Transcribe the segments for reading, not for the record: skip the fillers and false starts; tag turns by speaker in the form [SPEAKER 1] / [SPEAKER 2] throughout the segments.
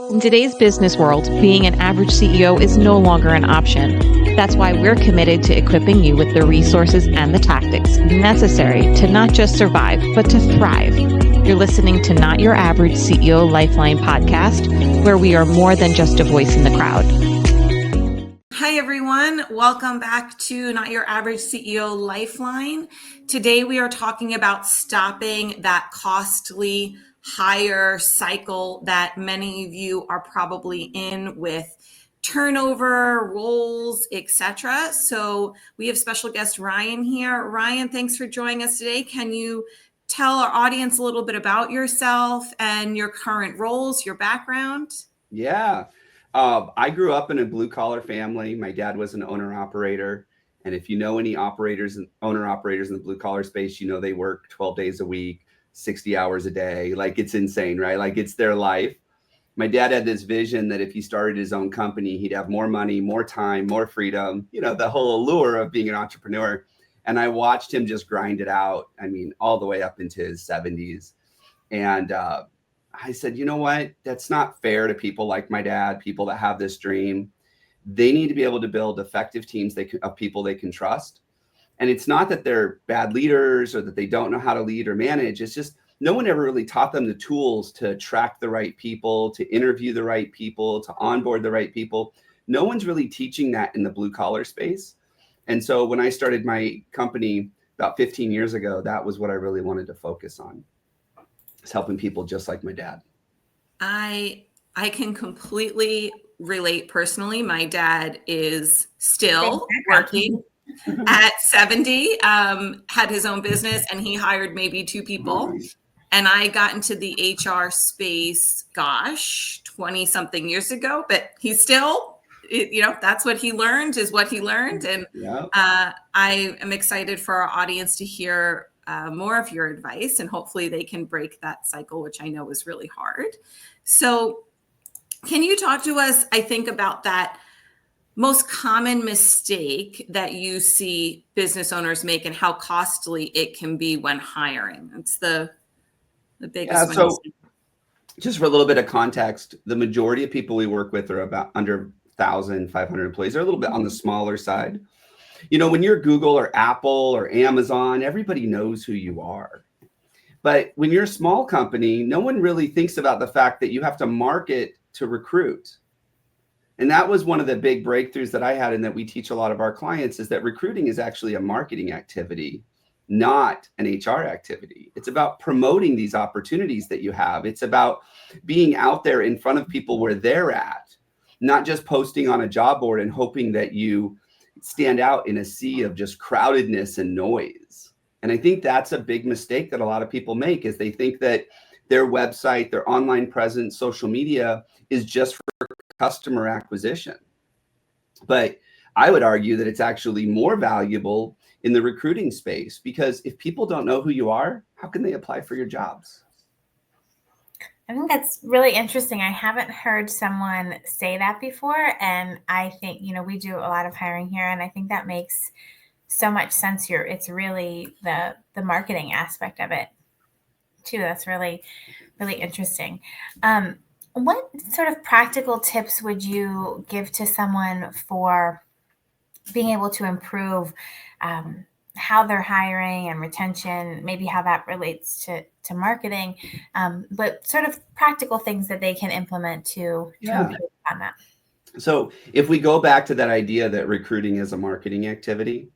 [SPEAKER 1] In today's business world, being an average CEO is no longer an option. That's why we're committed to equipping you with the resources and the tactics necessary to not just survive, but to thrive. You're listening to Not Your Average CEO Lifeline podcast, where we are more than just a voice in the crowd.
[SPEAKER 2] Hi, everyone. Welcome back to Not Your Average CEO Lifeline. Today, we are talking about stopping that costly hire cycle that many of you are probably in with turnover, roles, etc. So we have special guest Ryan here. Ryan, thanks for joining us today. Can you tell our audience a little bit about yourself and your current roles, your background?
[SPEAKER 3] Yeah. I grew up in a blue collar family. My dad was an owner operator. And if you know any operators and owner operators in the blue collar space, you know they work 12 days a week, 60 hours a day. Like, it's insane, right? Like, it's their life. My dad had this vision that if he started his own company, he'd have more money, more time, more freedom, you know, the whole allure of being an entrepreneur. And I watched him just grind it out. I mean, all the way up into his 70s. And I said, you know what? That's not fair to people like my dad, people that have this dream. They need to be able to build effective teams of people they can trust. And it's not that they're bad leaders or that they don't know how to lead or manage. It's just no one ever really taught them the tools to attract the right people, to interview the right people, to onboard the right people. No one's really teaching that in the blue collar space. And so when I started my company about 15 years ago, that was what I really wanted to focus on. It's helping people just like my dad.
[SPEAKER 2] I can completely relate personally. My dad is still working at 70, had his own business, and he hired maybe 2 people. And I got into the HR space, 20 something years ago, but he's still, that's what he learned is what he learned. And I am excited for our audience to hear more of your advice, and hopefully they can break that cycle, which I know is really hard. So can you talk to us, I think, about that most common mistake that you see business owners make and how costly it can be when hiring? It's the biggest one.
[SPEAKER 3] So just for a little bit of context, the majority of people we work with are about under 1,500 employees. They're a little bit on the smaller side. You know, when you're Google or Apple or Amazon, everybody knows who you are. But when you're a small company, no one really thinks about the fact that you have to market to recruit. And that was one of the big breakthroughs that I had, and that we teach a lot of our clients, is that recruiting is actually a marketing activity, not an HR activity. It's about promoting these opportunities that you have. It's about being out there in front of people where they're at, not just posting on a job board and hoping that you stand out in a sea of just crowdedness and noise. And I think that's a big mistake that a lot of people make, is they think that their website, their online presence, social media is just for customer acquisition. But I would argue that it's actually more valuable in the recruiting space, because if people don't know who you are, how can they apply for your jobs?
[SPEAKER 4] I think that's really interesting. I haven't heard someone say that before. And I think, we do a lot of hiring here, and I think that makes so much sense here. It's really the marketing aspect of it too. That's really, really interesting. What sort of practical tips would you give to someone for being able to improve how they're hiring and retention, maybe how that relates to marketing, but sort of practical things that they can implement to improve on that?
[SPEAKER 3] So if we go back to that idea that recruiting is a marketing activity,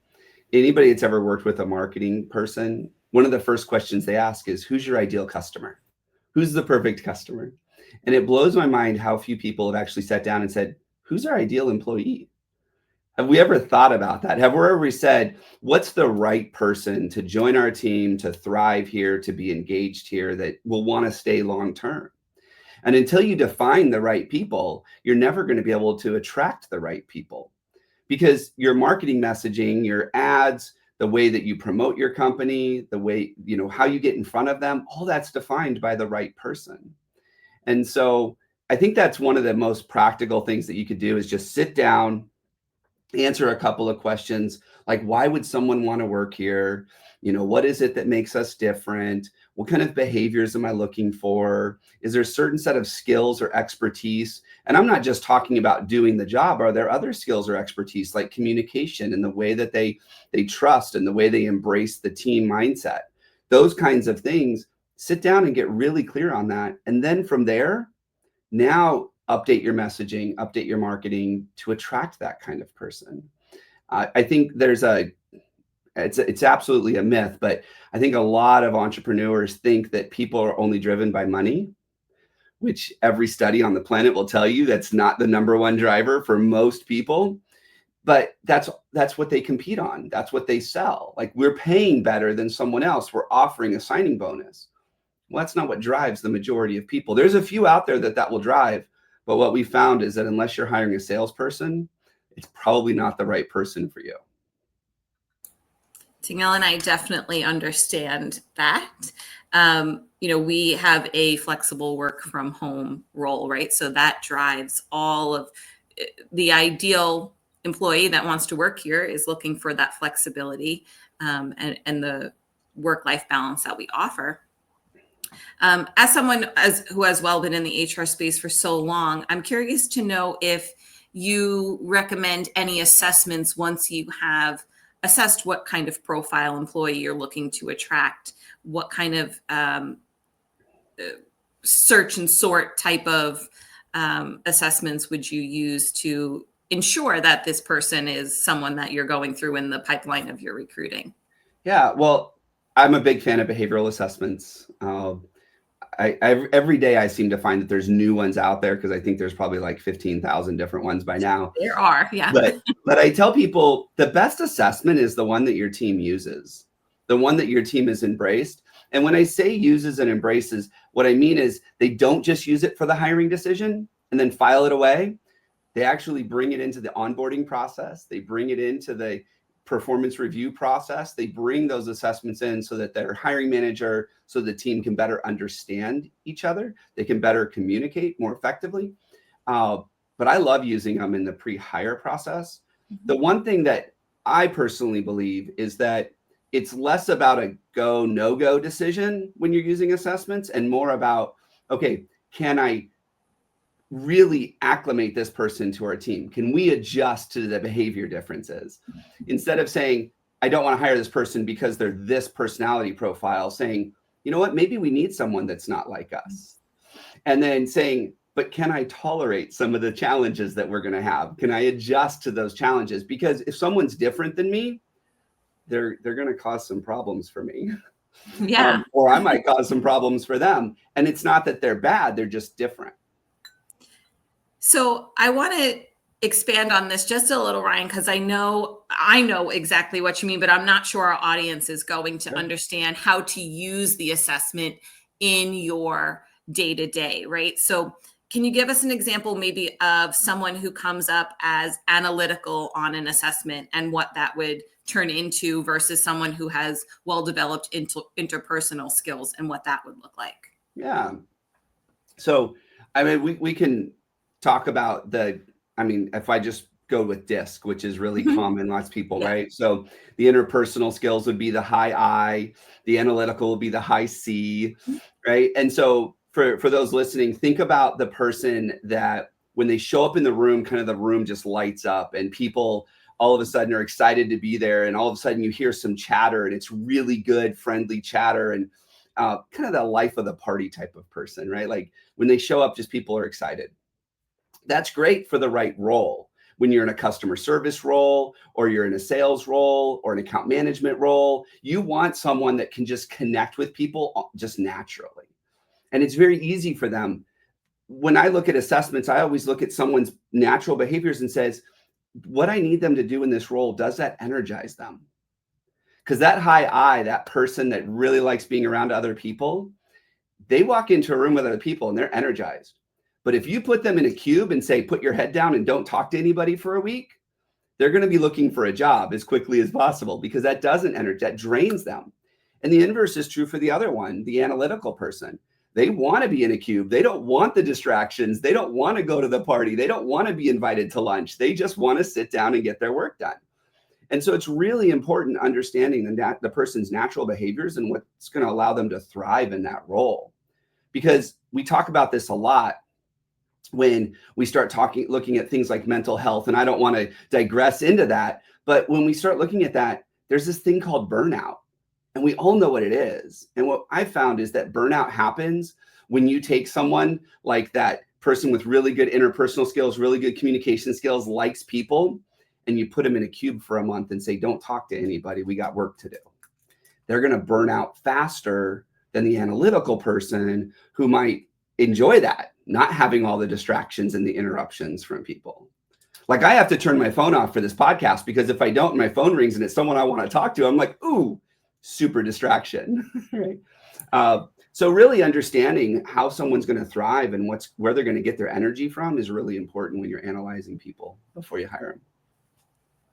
[SPEAKER 3] anybody that's ever worked with a marketing person, one of the first questions they ask is, who's your ideal customer? Who's the perfect customer? And it blows my mind how few people have actually sat down and said, who's our ideal employee? Have we ever thought about that? Have we ever said, what's the right person to join our team, to thrive here, to be engaged here, that will want to stay long term? And until you define the right people, you're never going to be able to attract the right people, because your marketing messaging, your ads, the way that you promote your company, the way, how you get in front of them, all that's defined by the right person. And so I think that's one of the most practical things that you could do, is just sit down, answer a couple of questions like, why would someone want to work here? What is it that makes us different? What kind of behaviors am I looking for? Is there a certain set of skills or expertise? And I'm not just talking about doing the job. Are there other skills or expertise like communication and the way that they trust and the way they embrace the team mindset? Those kinds of things. Sit down and get really clear on that. And then from there, now update your messaging, update your marketing to attract that kind of person. I think it's absolutely a myth, but I think a lot of entrepreneurs think that people are only driven by money, which every study on the planet will tell you that's not the number one driver for most people. But that's what they compete on. That's what they sell. Like, we're paying better than someone else. We're offering a signing bonus. Well, that's not what drives the majority of people. There's a few out there that will drive. But what we found is that unless you're hiring a salesperson, it's probably not the right person for you.
[SPEAKER 2] Danielle and I definitely understand that. We have a flexible work from home role, right? So that drives all of the ideal employee that wants to work here is looking for that flexibility and the work-life balance that we offer. As someone who has well been in the HR space for so long, I'm curious to know if you recommend any assessments once you have assessed what kind of profile employee you're looking to attract, what kind of search and sort type of assessments would you use to ensure that this person is someone that you're going through in the pipeline of your recruiting?
[SPEAKER 3] Yeah, well, I'm a big fan of behavioral assessments. Every day I seem to find that there's new ones out there because I think there's probably like 15,000 different ones by now.
[SPEAKER 2] There are, yeah.
[SPEAKER 3] But I tell people the best assessment is the one that your team uses, the one that your team has embraced. And when I say uses and embraces, what I mean is they don't just use it for the hiring decision and then file it away. They actually bring it into the onboarding process. They bring it into the performance review process. They bring those assessments in so that their hiring manager, so the team can better understand each other. They can better communicate more effectively. But I love using them in the pre-hire process. Mm-hmm. The one thing that I personally believe is that it's less about a go, no-go decision when you're using assessments and more about, okay, can I really acclimate this person to our team? Can we adjust to the behavior differences? Instead of saying, I don't want to hire this person because they're this personality profile, saying, you know what, maybe we need someone that's not like us. And then saying, but can I tolerate some of the challenges that we're going to have? Can I adjust to those challenges? Because if someone's different than me, they're going to cause some problems for me.
[SPEAKER 2] Yeah.
[SPEAKER 3] Or I might cause some problems for them. And it's not that they're bad, they're just different.
[SPEAKER 2] So I want to expand on this just a little, Ryan, because I know exactly what you mean, but I'm not sure our audience is going to understand how to use the assessment in your day-to-day, right? So can you give us an example maybe of someone who comes up as analytical on an assessment and what that would turn into versus someone who has well-developed interpersonal skills and what that would look like?
[SPEAKER 3] Yeah. So, I mean, we can talk about if I just go with DISC, which is really common, lots of people, right? So the interpersonal skills would be the high I, the analytical would be the high C, right? And so for those listening, think about the person that when they show up in the room, kind of the room just lights up and people all of a sudden are excited to be there. And all of a sudden you hear some chatter and it's really good, friendly chatter and kind of the life of the party type of person, right? Like when they show up, just people are excited. That's great for the right role. When you're in a customer service role or you're in a sales role or an account management role, you want someone that can just connect with people just naturally. And it's very easy for them. When I look at assessments, I always look at someone's natural behaviors and says, what I need them to do in this role, does that energize them? Because that high I, that person that really likes being around other people, they walk into a room with other people and they're energized. But if you put them in a cube and say, put your head down and don't talk to anybody for a week, they're going to be looking for a job as quickly as possible because that doesn't energize, that drains them. And the inverse is true for the other one, the analytical person. They want to be in a cube. They don't want the distractions. They don't want to go to the party. They don't want to be invited to lunch. They just want to sit down and get their work done. And so it's really important understanding the person's natural behaviors and what's going to allow them to thrive in that role. Because we talk about this a lot when we start looking at things like mental health. And I don't want to digress into that. But when we start looking at that, there's this thing called burnout. And we all know what it is. And what I found is that burnout happens when you take someone like that person with really good interpersonal skills, really good communication skills, likes people, and you put them in a cube for a month and say, don't talk to anybody. We got work to do. They're going to burn out faster than the analytical person who might enjoy that, not having all the distractions and the interruptions from people. Like I have to turn my phone off for this podcast because if I don't, my phone rings and it's someone I want to talk to, I'm like, ooh, super distraction, right? So really understanding how someone's going to thrive and where they're going to get their energy from is really important when you're analyzing people before you hire them.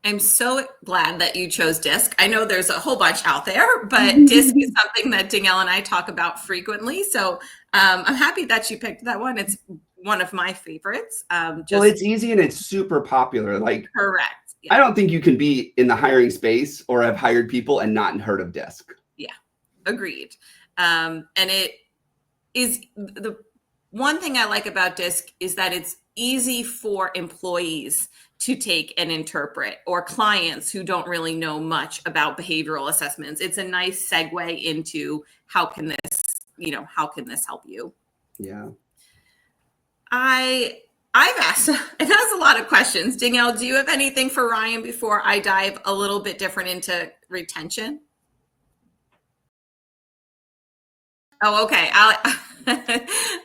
[SPEAKER 2] I'm so glad that you chose DISC. I know there's a whole bunch out there, but DISC is something that Danielle and I talk about frequently. So I'm happy that you picked that one. It's one of my favorites.
[SPEAKER 3] Well, it's easy and it's super popular. Like,
[SPEAKER 2] correct. Yeah.
[SPEAKER 3] I don't think you can be in the hiring space or have hired people and not heard of DISC.
[SPEAKER 2] Yeah, agreed. And it is the one thing I like about DISC is that it's easy for employees to take and interpret, or clients who don't really know much about behavioral assessments. It's a nice segue into how can this help you?
[SPEAKER 3] Yeah.
[SPEAKER 2] I've asked a lot of questions. Danielle, do you have anything for Ryan before I dive a little bit different into retention? Oh, okay.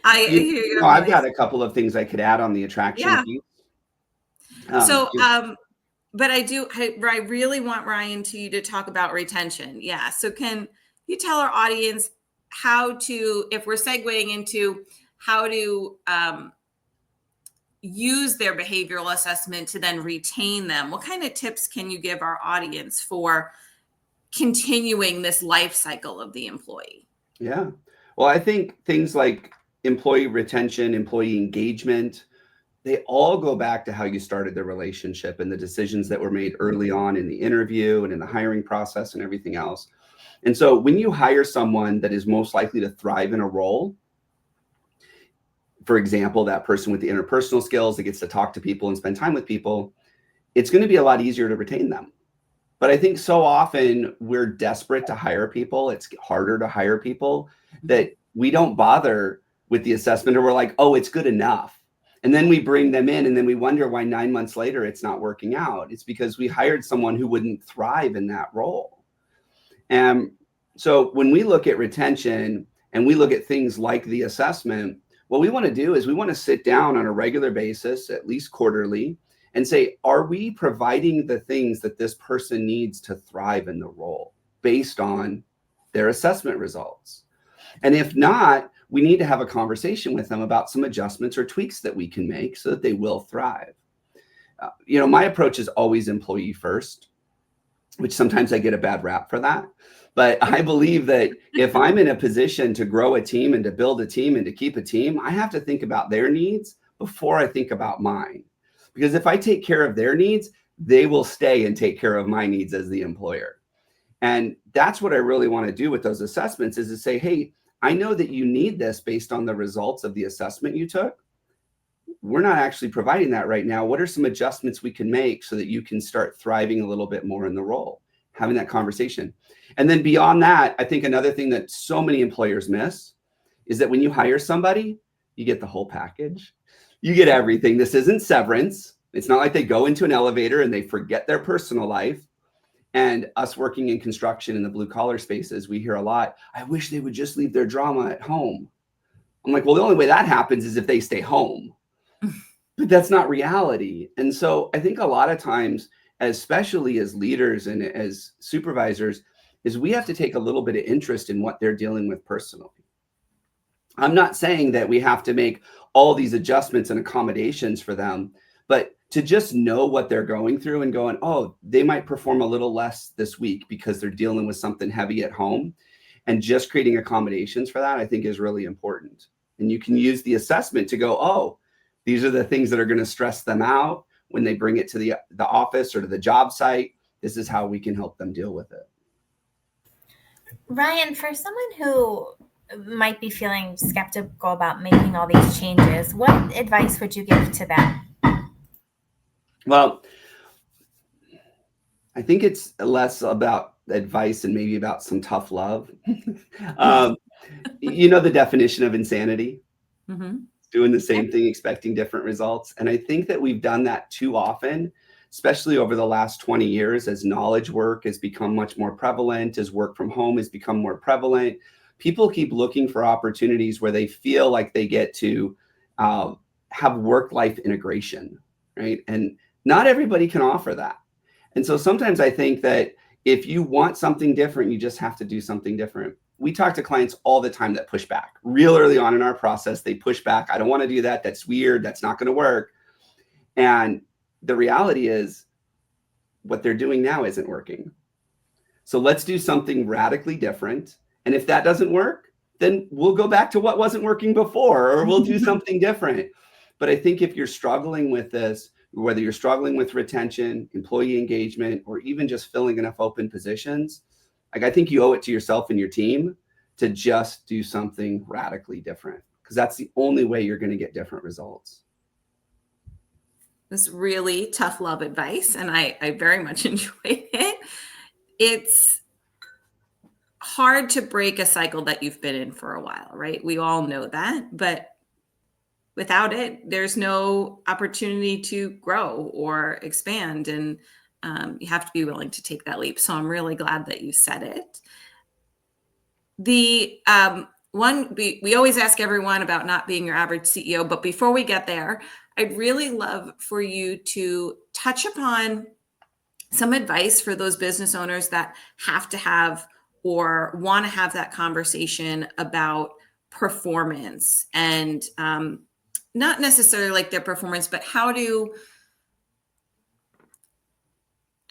[SPEAKER 3] I've got a couple of things I could add on the attraction piece.
[SPEAKER 2] But I really want Ryan to talk about retention. Yeah. So can you tell our audience if we're segueing into how to use their behavioral assessment to then retain them, what kind of tips can you give our audience for continuing this life cycle of the employee?
[SPEAKER 3] Yeah. Well, I think things like employee retention, employee engagement, they all go back to how you started the relationship and the decisions that were made early on in the interview and in the hiring process and everything else. And so when you hire someone that is most likely to thrive in a role, for example, that person with the interpersonal skills that gets to talk to people and spend time with people, it's going to be a lot easier to retain them. But I think so often we're desperate to hire people. It's harder to hire people that we don't bother with the assessment, or we're like, oh, it's good enough. And then we bring them in and then we wonder why 9 months later it's not working out. It's because we hired someone who wouldn't thrive in that role. And so when we look at retention and we look at things like the assessment, what we want to do is we want to sit down on a regular basis, at least quarterly, and say, are we providing the things that this person needs to thrive in the role based on their assessment results? And if not, we need to have a conversation with them about some adjustments or tweaks that we can make so that they will thrive. My approach is always employee first, which sometimes I get a bad rap for that. But I believe that if I'm in a position to grow a team and to build a team and to keep a team, I have to think about their needs before I think about mine. Because if I take care of their needs, they will stay and take care of my needs as the employer. And that's what I really want to do with those assessments, is to say, hey, I know that you need this based on the results of the assessment you took. We're not actually providing that right now. What are some adjustments we can make so that you can start thriving a little bit more in the role? Having that conversation. And then beyond that, I think another thing that so many employers miss is that when you hire somebody, you get the whole package. You get everything. This isn't severance. It's not like they go into an elevator and they forget their personal life. And us working in construction in the blue collar spaces, we hear a lot, I wish they would just leave their drama at home. I'm like, well, the only way that happens is if they stay home. But that's not reality. And so I think a lot of times, especially as leaders and as supervisors, is we have to take a little bit of interest in what they're dealing with personally. I'm not saying that we have to make all these adjustments and accommodations for them, but to just know what they're going through and going, oh, they might perform a little less this week because they're dealing with something heavy at home. And just creating accommodations for that, I think, is really important. And you can use the assessment to go, oh, these are the things that are going to stress them out when they bring it to the office or to the job site. This is how we can help them deal with it.
[SPEAKER 4] Ryan, for someone who might be feeling skeptical about making all these changes, what advice would you give to them?
[SPEAKER 3] Well, I think it's less about advice and maybe about some tough love. You know the definition of insanity?
[SPEAKER 2] Mm-hmm.
[SPEAKER 3] Doing the same thing, expecting different results. And I think that we've done that too often, especially over the last 20 years, as knowledge work has become much more prevalent, as work from home has become more prevalent. People keep looking for opportunities where they feel like they get to have work-life integration, right? And not everybody can offer that. And so sometimes I think that if you want something different, you just have to do something different. We talk to clients all the time that push back. Real early on in our process, they push back. I don't want to do that. That's weird. That's not going to work. And the reality is what they're doing now isn't working. So let's do something radically different. And if that doesn't work, then we'll go back to what wasn't working before, or we'll do something different. But I think if you're struggling with this, whether you're struggling with retention, employee engagement, or even just filling enough open positions, like I think you owe it to yourself and your team to just do something radically different, because that's the only way you're going to get different results.
[SPEAKER 2] It's really tough love advice, and I very much enjoyed it. It's hard to break a cycle that you've been in for a while, right? We all know that, but without it, there's no opportunity to grow or expand, and you have to be willing to take that leap. So I'm really glad that you said it. The we always ask everyone about not being your average CEO, but before we get there, I'd really love for you to touch upon some advice for those business owners that have to have or want to have that conversation about performance, and not necessarily like their performance, but how to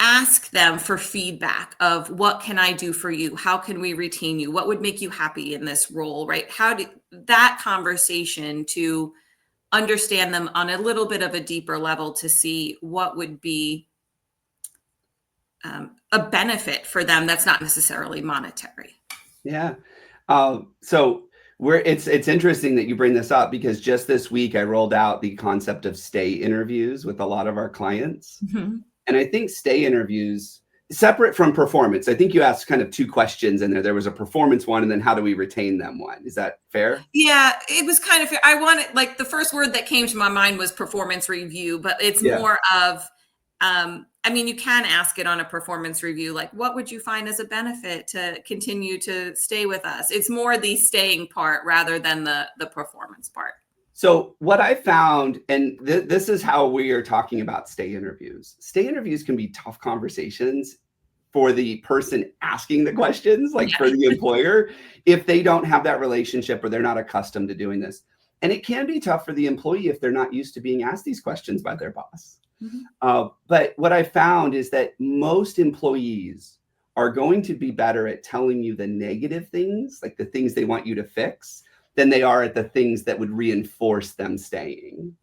[SPEAKER 2] ask them for feedback of what can I do for you? How can we retain you? What would make you happy in this role, right? How do that conversation to understand them on a little bit of a deeper level to see what would be a benefit for them that's not necessarily monetary.
[SPEAKER 3] Yeah. So it's interesting that you bring this up, because just this week I rolled out the concept of stay interviews with a lot of our clients.
[SPEAKER 2] Mm-hmm.
[SPEAKER 3] And I think stay interviews, separate from performance, I think you asked kind of two questions in there. There was a performance one, and then how do we retain them one. Is that fair?
[SPEAKER 2] Yeah, it was kind of fair. I wanted, like, the first word that came to my mind was performance review, but it's more of, I mean, you can ask it on a performance review, like, what would you find as a benefit to continue to stay with us? It's more the staying part rather than the performance part.
[SPEAKER 3] So what I found, and this is how we are talking about stay interviews. Stay interviews can be tough conversations for the person asking the questions, like for the employer, if they don't have that relationship or they're not accustomed to doing this. And it can be tough for the employee if they're not used to being asked these questions by their boss. Mm-hmm. But what I found is that most employees are going to be better at telling you the negative things, like the things they want you to fix, than they are at the things that would reinforce them staying.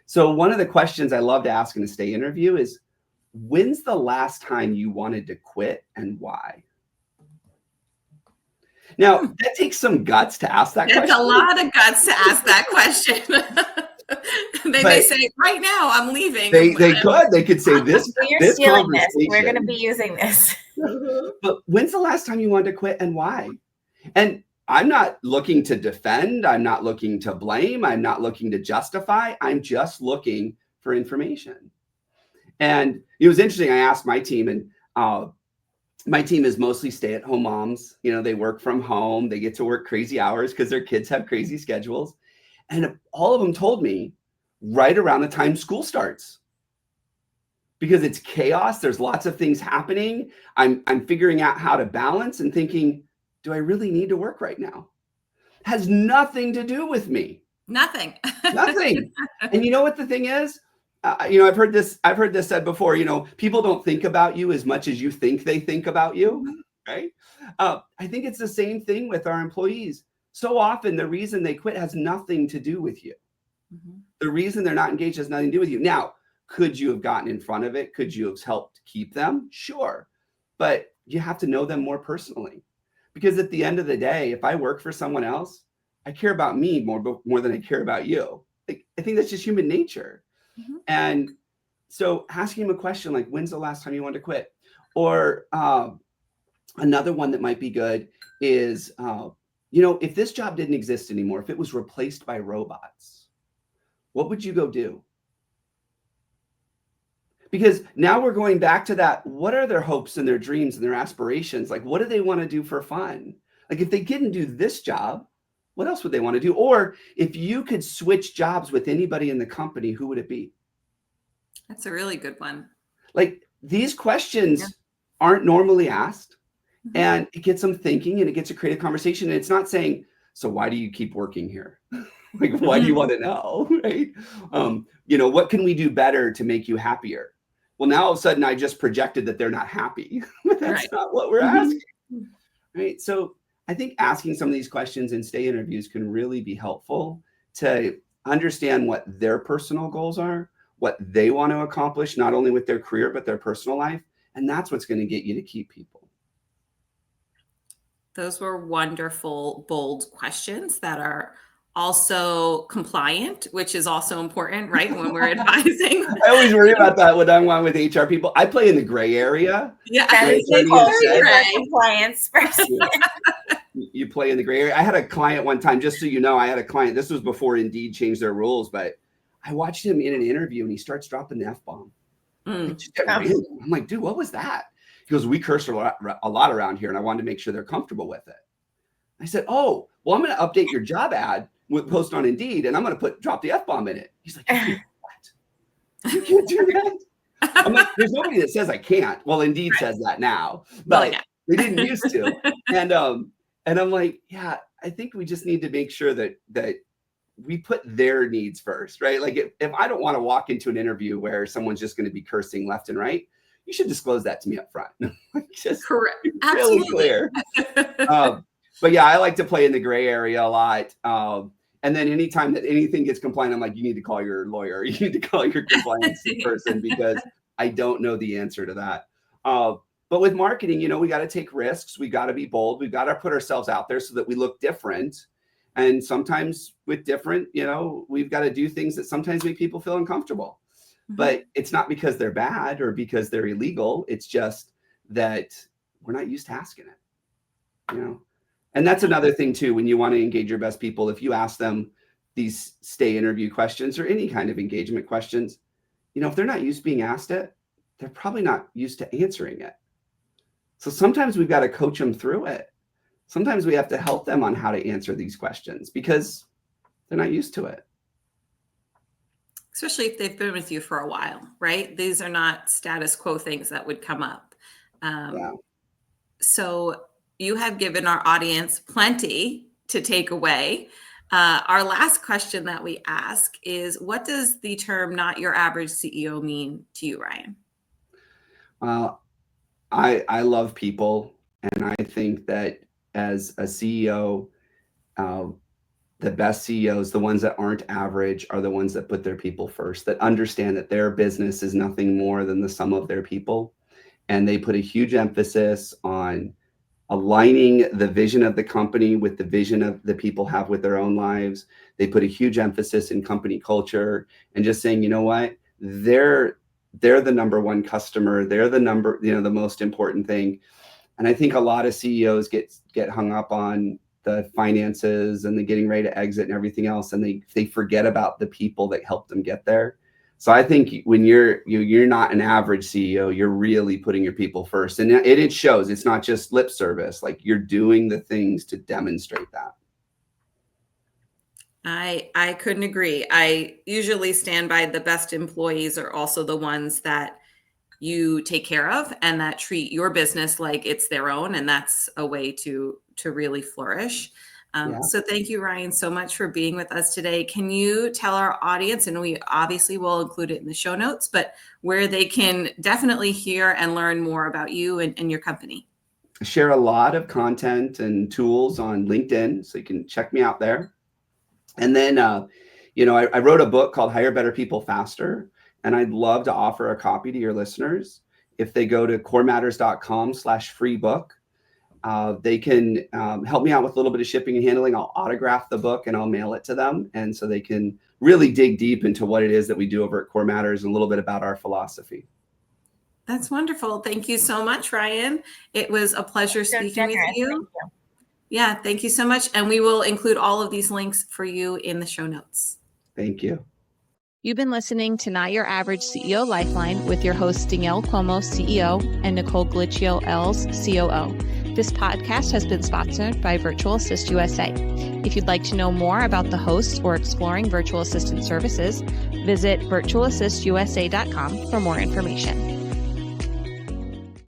[SPEAKER 3] So one of the questions I love to ask in a stay interview is, when's the last time you wanted to quit and why? Now, that takes some guts to ask that question.
[SPEAKER 2] There's a lot of guts to ask that question. They may say, right now, I'm leaving.
[SPEAKER 3] They could say this.
[SPEAKER 4] We're stealing this. We're going to be using this.
[SPEAKER 3] But when's the last time you wanted to quit and why? And I'm not looking to defend. I'm not looking to blame. I'm not looking to justify. I'm just looking for information. And it was interesting. I asked my team, and my team is mostly stay-at-home moms. You know, they work from home. They get to work crazy hours because their kids have crazy schedules. And all of them told me right around the time school starts, because it's chaos. There's lots of things happening. I'm figuring out how to balance and thinking, do I really need to work right now? Has nothing to do with me.
[SPEAKER 2] Nothing.
[SPEAKER 3] Nothing. And you know what the thing is? I've heard this said before, people don't think about you as much as you think they think about you. right? I think it's the same thing with our employees. So often the reason they quit has nothing to do with you.
[SPEAKER 2] Mhm.
[SPEAKER 3] The reason they're not engaged has nothing to do with you. Now, could you have gotten in front of it? Could you have helped keep them? Sure. But you have to know them more personally. Because at the end of the day, if I work for someone else, I care about me more than I care about you. Like, I think that's just human nature.
[SPEAKER 2] Mhm.
[SPEAKER 3] And so asking him a question like, when's the last time you wanted to quit? Or another one that might be good is, if this job didn't exist anymore, if it was replaced by robots, what would you go do? Because now we're going back to that. What are their hopes and their dreams and their aspirations? Like, what do they want to do for fun? Like, if they didn't do this job, what else would they want to do? Or if you could switch jobs with anybody in the company, who would it be?
[SPEAKER 2] That's a really good one.
[SPEAKER 3] Like, these questions aren't normally asked,
[SPEAKER 2] Mhm.
[SPEAKER 3] and it gets them thinking and it gets a creative conversation. And it's not saying, so why do you keep working here? Like, why do you want to know? Right? What can we do better to make you happier? Well, now all of a sudden I just projected that they're not happy, but that's
[SPEAKER 2] Right.
[SPEAKER 3] not what we're
[SPEAKER 2] Mhm.
[SPEAKER 3] asking. Right. So I think asking some of these questions in stay interviews can really be helpful to understand what their personal goals are, what they want to accomplish, not only with their career, but their personal life. And that's what's going to get you to keep people.
[SPEAKER 2] Those were wonderful, bold questions that are also compliant, which is also important, right? When we're advising.
[SPEAKER 3] I always worry about that when I'm on with HR people. I play in the gray area.
[SPEAKER 2] Yeah.
[SPEAKER 4] That
[SPEAKER 3] Right,
[SPEAKER 4] is
[SPEAKER 3] attorney
[SPEAKER 4] Nicole.
[SPEAKER 3] has
[SPEAKER 4] She's
[SPEAKER 3] said-
[SPEAKER 4] our
[SPEAKER 2] Right.
[SPEAKER 4] compliance person.
[SPEAKER 3] You play in the gray area. I had a client one time, just so you know, I had a client, this was before Indeed changed their rules, but I watched him in an interview and he starts dropping the F-bomb.
[SPEAKER 2] Mm.
[SPEAKER 3] I'm like, dude, what was that? He goes, we curse a lot around here and I wanted to make sure they're comfortable with it. I said, oh, well, I'm going to update your job ad with post on Indeed and I'm going to drop the F-bomb in it. He's like, you can't do what? You can't do that? I'm like, there's nobody that says I can't. Well, Indeed says that now, but they didn't used to. And I'm like, yeah, I think we just need to make sure that we put their needs first, right? Like if I don't want to walk into an interview where someone's just going to be cursing left and right, you should disclose that to me up front. Just
[SPEAKER 2] Correct.
[SPEAKER 3] really
[SPEAKER 2] Absolutely.
[SPEAKER 3] clear. But yeah, I like to play in the gray area a lot. And then anytime that anything gets compliant, I'm like, you need to call your lawyer. You need to call your compliance person because I don't know the answer to that. But with marketing, we got to take risks. We got to be bold. We've got to put ourselves out there so that we look different. And sometimes with different, we've got to do things that sometimes make people feel uncomfortable. Mm-hmm. But it's not because they're bad or because they're illegal. It's just that we're not used to asking it, And that's another thing too, when you want to engage your best people, if you ask them these stay interview questions or any kind of engagement questions, if they're not used to being asked it, they're probably not used to answering it. So sometimes we've got to coach them through it. Sometimes we have to help them on how to answer these questions because they're not used to it.
[SPEAKER 2] Especially if they've been with you for a while, right? These are not status quo things that would come up. So you have given our audience plenty to take away. Our last question that we ask is, what does the term "not your average CEO" mean to you, Ryan?
[SPEAKER 3] I love people, and I think that as a CEO, the best CEOs, the ones that aren't average, are the ones that put their people first, that understand that their business is nothing more than the sum of their people. And they put a huge emphasis on aligning the vision of the company with the vision of the people have with their own lives. They put a huge emphasis in company culture and just saying, you know what, they're the number one customer. They're the the most important thing. And I think a lot of CEOs get hung up on the finances and the getting ready to exit and everything else. And they forget about the people that helped them get there. So I think when you're not an average CEO, you're really putting your people first. And it shows. It's not just lip service. Like, you're doing the things to demonstrate that.
[SPEAKER 2] I couldn't agree. I usually stand by the best employees are also the ones that you take care of and that treat your business like it's their own. And that's a way to really flourish. So thank you, Ryan, so much for being with us today. Can you tell our audience, and we obviously will include it in the show notes, but where they can definitely hear and learn more about you and your company?
[SPEAKER 3] share a lot of content and tools on LinkedIn, so you can check me out there. And then, I wrote a book called Hire Better People Faster, and I'd love to offer a copy to your listeners. If they go to corematters.com/free book, they can help me out with a little bit of shipping and handling. I'll autograph the book and I'll mail it to them. And so they can really dig deep into what it is that we do over at Core Matters and a little bit about our philosophy.
[SPEAKER 2] That's wonderful. Thank you so much, Ryan. It was a pleasure speaking with you.
[SPEAKER 4] Thank you.
[SPEAKER 2] Yeah, thank you so much. And we will include all of these links for you in the show notes.
[SPEAKER 3] Thank you.
[SPEAKER 1] You've been listening to Not Your Average CEO Lifeline with your hosts Danielle Cuomo, CEO, and Nicole Glitchio Els, COO. This podcast has been sponsored by Virtual Assist USA. If you'd like to know more about the hosts or exploring virtual assistant services, visit virtualassistusa.com for more information.